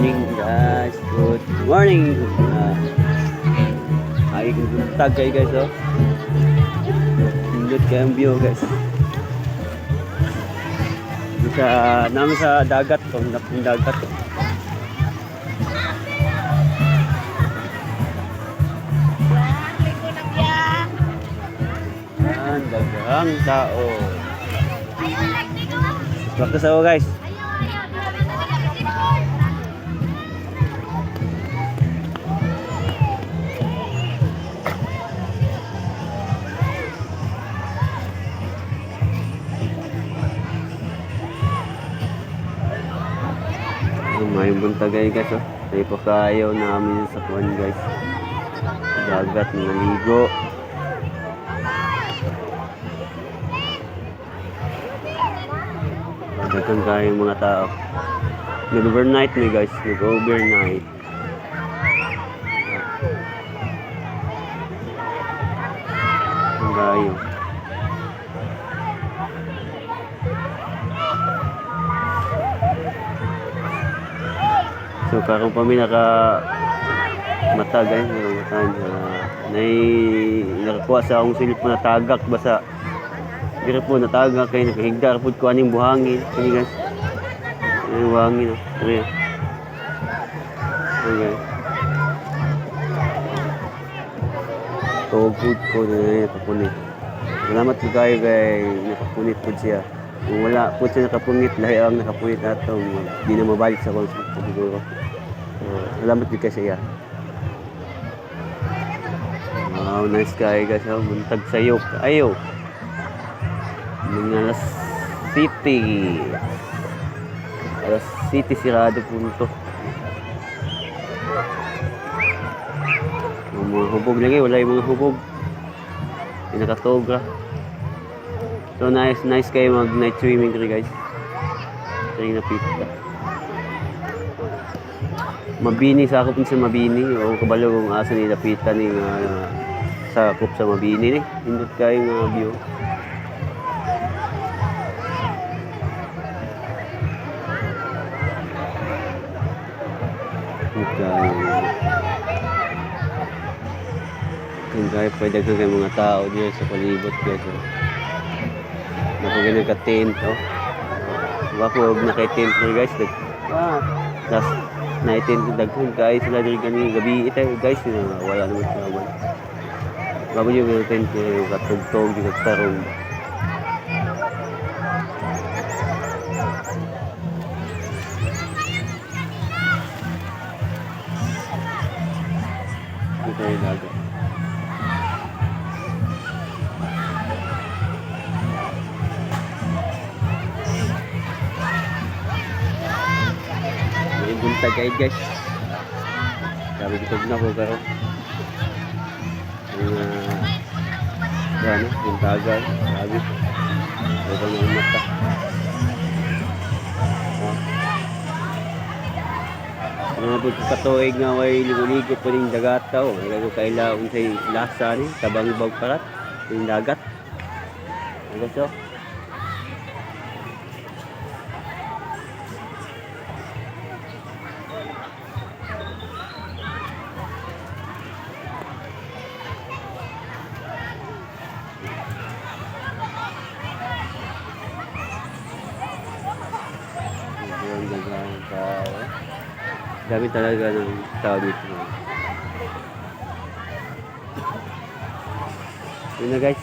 morning guys. Good morning. Ay tag kayo guys oh. Pindot kayo ang view guys. Sa namin sa dagat, pangap ng dagat. Yan, dagang tao. Practice ako guys. May buntag guys oh. Tayo pa kayo namin sa kuwan guys. Dagat, naligo. Dagan kayong mga tao. Nag-overnight may guys, nag-overnight. Ang gayo. So karong pa mi naka matag ay nakakuha sa akong silip na tagak basa dira po natagak kay nakahigda pud ko aning buhangin kani guys ay buhangin okay okay tugod ko na nakapunit salamat po kayo kay nakapunit po siya kung wala po siya nakapunit lahi ang nakapunit atong di na mabalik sa konsep siguro. Salamat din kasi ya. Wow, nice guy guys. Oh, buntag sayok. Ayo. Mga alas city. Alas city sirado punto. Mga hubog lagi, wala yung mga hubog. Pinakatogra. So nice kayo mag night swimming guys. Kaya napita. Mabini sa akop sa Mabini o kabalo kung asa ni lapitan ni sakop sa Mabini ni indot kayo nga view. Okay. Kung kaya pwede ka kayo mga tao dito sa palibot guys. Napagano ka tent oh. Wako naka-tent guys. Das naitin daghan guys sila diri gani gabi ita guys wala naman naman bago yung tent yung katugtog yung tarong ito yung dagat buntag guys sabi kitog na ko karo yung buntagan sabi ito na umata mga katuig nga way ligo-ligo po rin dagat tao may kailangan sa lasa ni tabang ibang parat yung dagat so dami talaga ng tao dito. Yun na guys.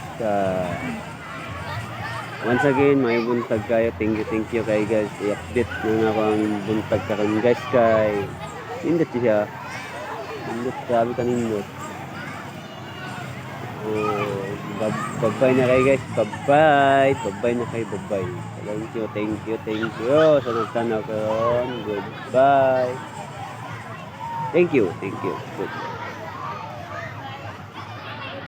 Once again, may buntag kayo. Thank you kayo guys. I-update na ako ang buntag karon guys kay indot siya. Indot sabi kanindot. Bye-bye na kayo guys. Bye-bye. Bye-bye na kayo. Bye-bye. Thank you. Sa nagtanaw karon. Goodbye. Thank you. Good.